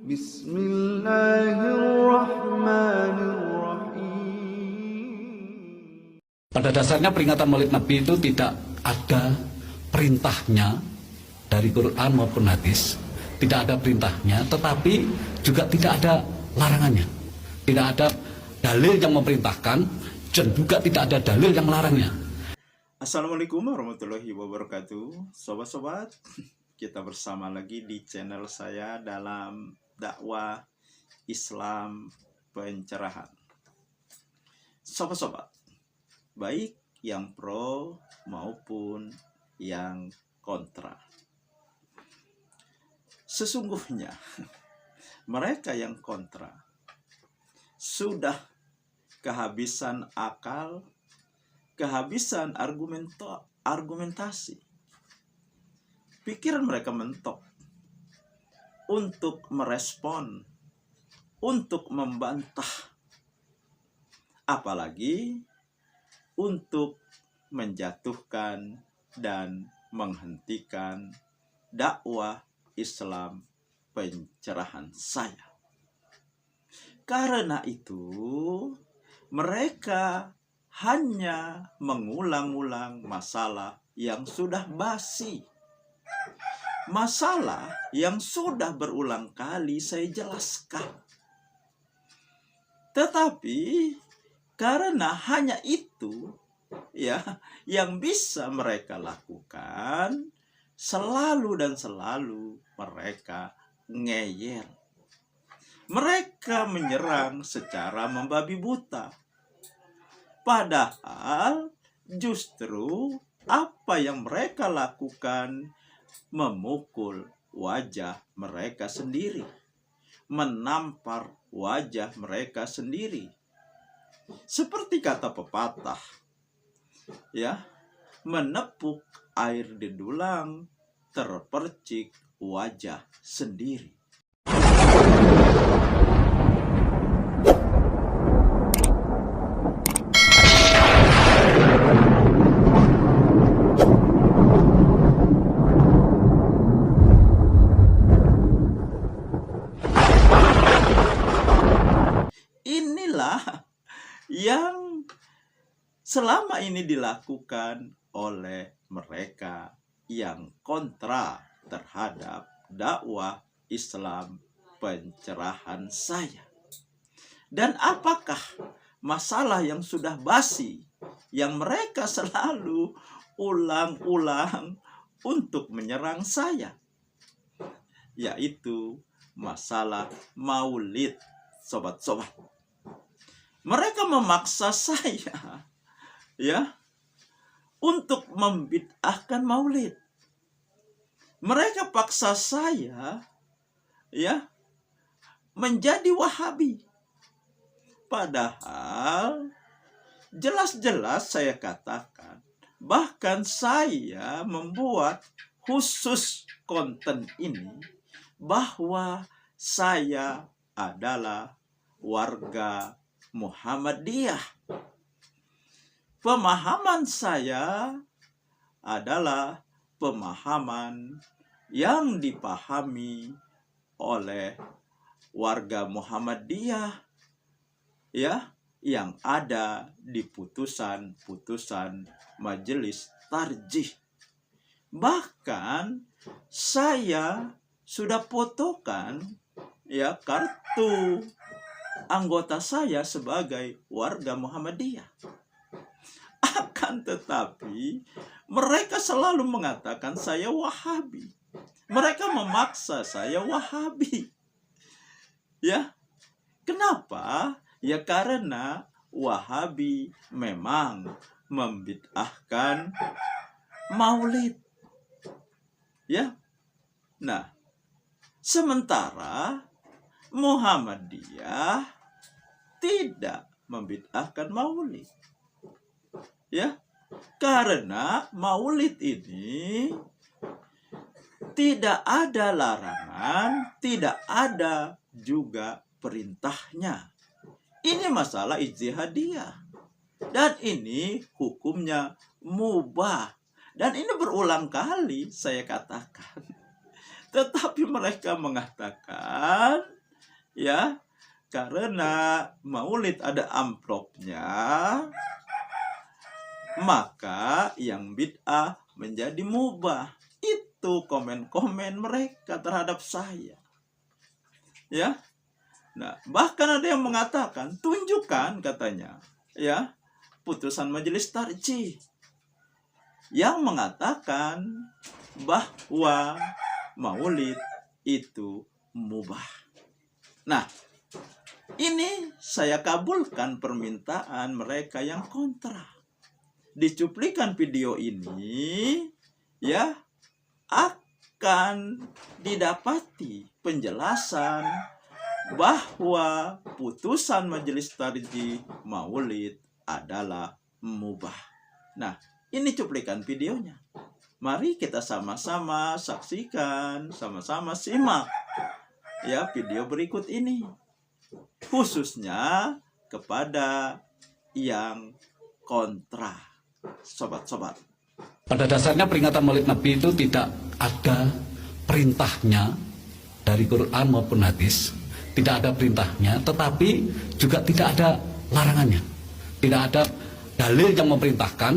Bismillahirrahmanirrahim. Pada dasarnya peringatan Maulid Nabi itu tidak ada perintahnya dari Quran maupun hadis. Tidak ada perintahnya, tetapi juga tidak ada larangannya. Tidak ada dalil yang memerintahkan dan juga tidak ada dalil yang melarangnya. Assalamualaikum warahmatullahi wabarakatuh. Sobat-sobat, kita bersama lagi di channel saya dalam dakwah Islam pencerahan. Sobat-sobat, baik yang pro maupun yang kontra. Sesungguhnya mereka yang kontra sudah kehabisan akal, kehabisan argumentasi. Pikiran mereka mentok untuk merespon, untuk membantah, apalagi untuk menjatuhkan dan menghentikan dakwah Islam pencerahan saya. Karena itu, mereka hanya mengulang-ulang masalah yang sudah basi. Masalah yang sudah berulang kali saya jelaskan. Tetapi karena hanya itu ya yang bisa mereka lakukan, selalu dan selalu mereka ngeyel. Mereka menyerang secara membabi buta. Padahal justru apa yang mereka lakukan memukul wajah mereka sendiri, menampar wajah mereka sendiri. Seperti kata pepatah, ya, menepuk air di dulang, terpercik wajah sendiri. Inilah yang selama ini dilakukan oleh mereka yang kontra terhadap dakwah Islam pencerahan saya. Dan apakah masalah yang sudah basi yang mereka selalu ulang-ulang untuk menyerang saya? Yaitu masalah maulid, sobat-sobat. Mereka memaksa saya ya untuk membid'ahkan maulid. Mereka paksa saya ya menjadi Wahabi. Padahal jelas-jelas saya katakan, bahkan saya membuat khusus konten ini bahwa saya adalah warga Muhammadiyah. Pemahaman saya adalah pemahaman yang dipahami oleh warga Muhammadiyah ya, yang ada di putusan-putusan majelis tarjih. Bahkan saya sudah fotokan ya kartu anggota saya sebagai warga Muhammadiyah. Akan tetapi mereka selalu mengatakan saya Wahabi. Mereka memaksa saya Wahabi. Ya. Kenapa? Ya karena Wahabi memang membid'ahkan maulid. Ya. Nah, sementara Muhammadiyah tidak membid'ahkan maulid. Ya, karena maulid ini tidak ada larangan, tidak ada juga perintahnya. Ini masalah ijtihadiyah. Dan ini hukumnya mubah. Dan ini berulang kali saya katakan. Tetapi mereka mengatakan ya, karena maulid ada amplopnya, maka yang bid'ah menjadi mubah. Itu komen-komen mereka terhadap saya. Ya. Nah, bahkan ada yang mengatakan, tunjukkan katanya, ya, putusan majelis tarjih yang mengatakan bahwa maulid itu mubah. Nah, ini saya kabulkan permintaan mereka yang kontra. Di cuplikan video ini, ya, akan didapati penjelasan bahwa putusan majelis tarjih maulid adalah mubah. Nah, ini cuplikan videonya. Mari kita sama-sama saksikan, sama-sama simak ya video berikut ini. Khususnya kepada yang kontra. Sobat-sobat. Pada dasarnya peringatan Maulid Nabi itu tidak ada perintahnya dari Quran maupun hadis. Tidak ada perintahnya, tetapi juga tidak ada larangannya. Tidak ada dalil yang memerintahkan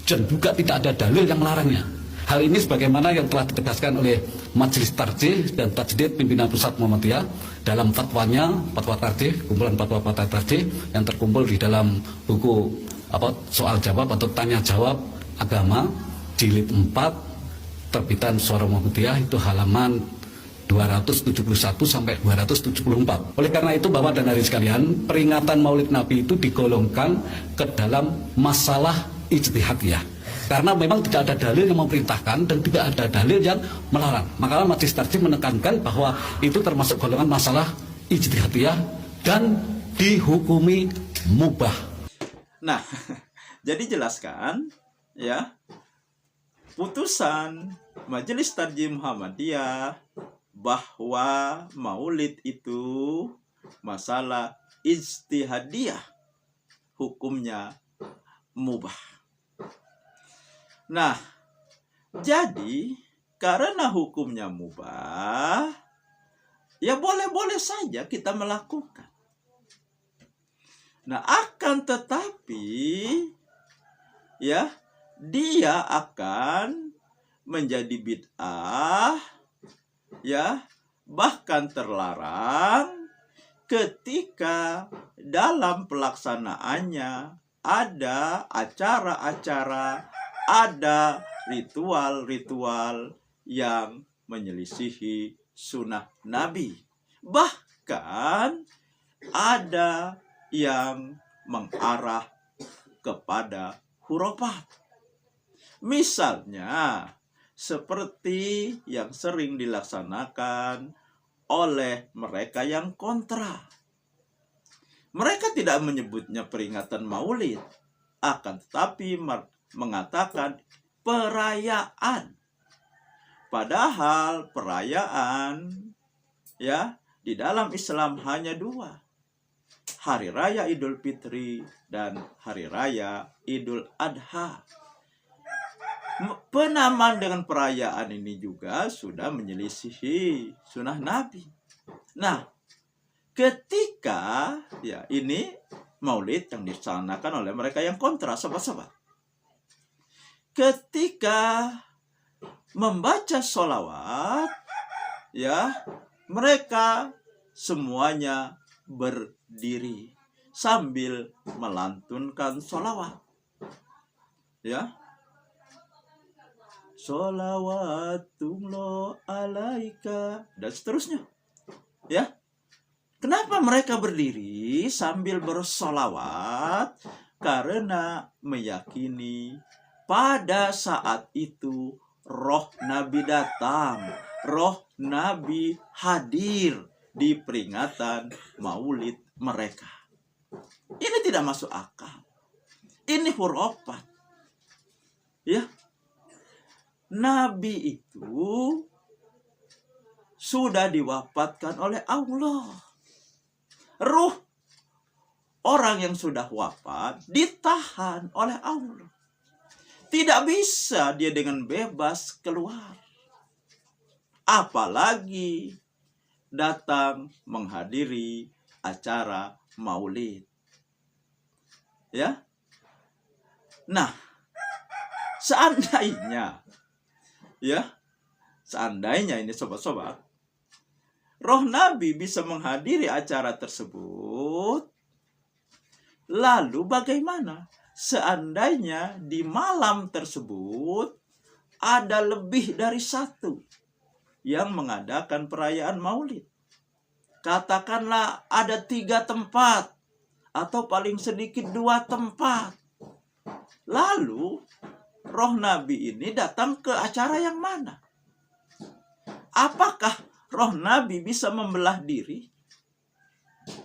dan juga tidak ada dalil yang melarangnya. Hal ini sebagaimana yang telah ditegaskan oleh Majelis Tarjih dan Tajdid Pimpinan Pusat Muhammadiyah dalam fatwanya, fatwa tarjih, kumpulan fatwa-fatwa tarjih yang terkumpul di dalam buku soal jawab atau tanya jawab agama jilid 4 terbitan Suara Muhammadiyah, itu halaman 271 sampai 274. Oleh karena itu, Bapak dan Hadirin sekalian, peringatan Maulid Nabi itu digolongkan ke dalam masalah ijtihadiyah. Karena memang tidak ada dalil yang memerintahkan dan tidak ada dalil yang melarang. Maka Majelis Tarjih menekankan bahwa itu termasuk golongan masalah ijtihadiyah dan dihukumi mubah. Nah, jadi jelaskan ya, putusan Majelis Tarjih Muhammadiyah bahwa maulid itu masalah ijtihadiyah, hukumnya mubah. Nah, jadi karena hukumnya mubah, ya boleh-boleh saja kita melakukan. Nah, akan tetapi ya, dia akan menjadi bid'ah, ya, bahkan terlarang ketika dalam pelaksanaannya ada acara-acara, ada ritual-ritual yang menyelisihi sunnah Nabi. Bahkan ada yang mengarah kepada khurafat. Misalnya seperti yang sering dilaksanakan oleh mereka yang kontra. Mereka tidak menyebutnya peringatan maulid, akan tetapi mengatakan perayaan. Padahal perayaan ya di dalam Islam hanya dua. Hari Raya Idul Fitri dan Hari Raya Idul Adha. Penamaan dengan perayaan ini juga sudah menyelisihi sunnah Nabi. Nah, ketika ya ini maulid yang dilaksanakan oleh mereka yang kontra, sobat-sobat. Ketika membaca sholawat, ya mereka semuanya berdiri sambil melantunkan sholawat. Ya. Sholawatullah alaika dan seterusnya. Ya. Kenapa mereka berdiri sambil bersolawat? Karena meyakini pada saat itu roh Nabi datang, roh Nabi hadir di peringatan maulid mereka. Ini tidak masuk akal. Ini khurafat. Ya. Nabi itu sudah diwafatkan oleh Allah. Ruh orang yang sudah wafat ditahan oleh Allah. Tidak bisa dia dengan bebas keluar. Apalagi datang menghadiri acara maulid. Ya. Nah, seandainya ini sobat-sobat, roh Nabi bisa menghadiri acara tersebut, lalu bagaimana seandainya di malam tersebut ada lebih dari satu yang mengadakan perayaan maulid? Katakanlah ada 3 tempat atau paling sedikit 2 tempat. Lalu roh Nabi ini datang ke acara yang mana? Apakah roh Nabi bisa membelah diri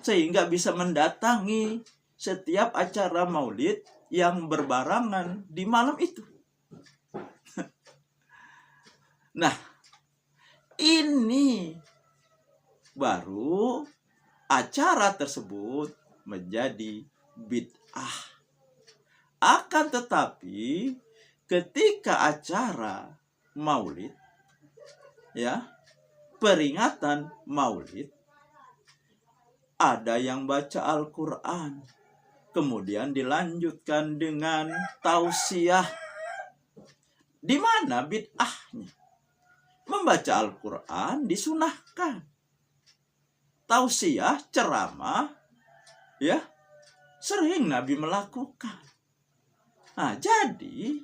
sehingga bisa mendatangi setiap acara maulid yang berbarangan di malam itu? Nah, ini baru acara tersebut menjadi bid'ah. Akan tetapi ketika acara maulid, peringatan maulid, ada yang baca Al-Quran, kemudian dilanjutkan dengan tausiah. Di mana bid'ahnya? Membaca Al-Quran disunahkan. Tausiah, ceramah, sering Nabi melakukan. Nah, jadi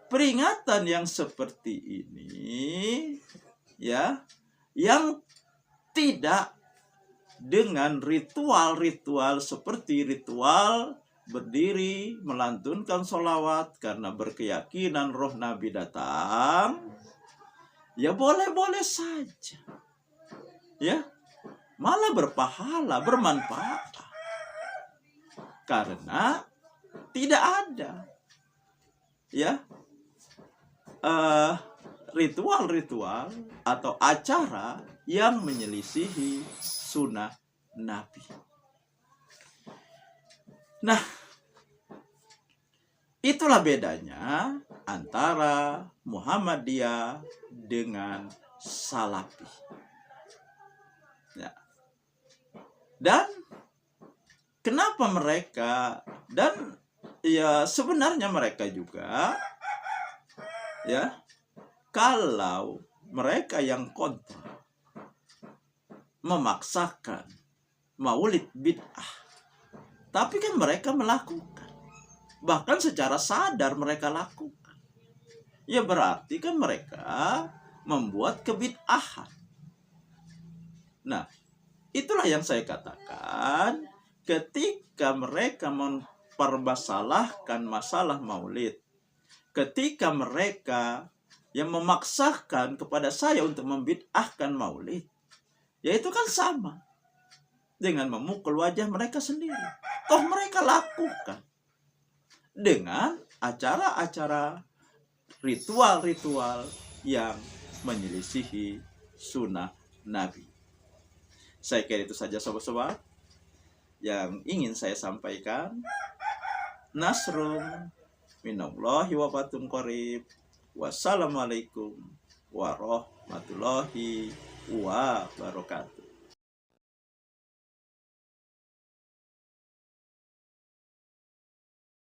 peringatan yang seperti ini yang tidak dengan ritual-ritual seperti ritual berdiri melantunkan sholawat karena berkeyakinan roh Nabi datang, boleh-boleh saja, malah berpahala, bermanfaat, karena tidak ada ritual-ritual atau acara yang menyelisihi sunnah Nabi. Nah, itulah bedanya antara Muhammadiyah dengan Salafi. Dan kenapa mereka, dan sebenarnya mereka juga kalau mereka yang kontra memaksakan maulid bid'ah, tapi kan mereka melakukan, bahkan secara sadar mereka lakukan, berarti kan mereka membuat kebid'ahan. Nah, itulah yang saya katakan, ketika mereka mempermasalahkan masalah maulid, ketika mereka yang memaksakan kepada saya untuk membid'ahkan maulid, itu kan sama dengan memukul wajah mereka sendiri. Toh mereka lakukan dengan acara-acara ritual-ritual yang menyelisihi sunnah Nabi. Saya kira itu saja sobat-sobat yang ingin saya sampaikan. Nasrun minallahi wa fathun qarib. Wassalamualaikum warahmatullahi wabarakatuh.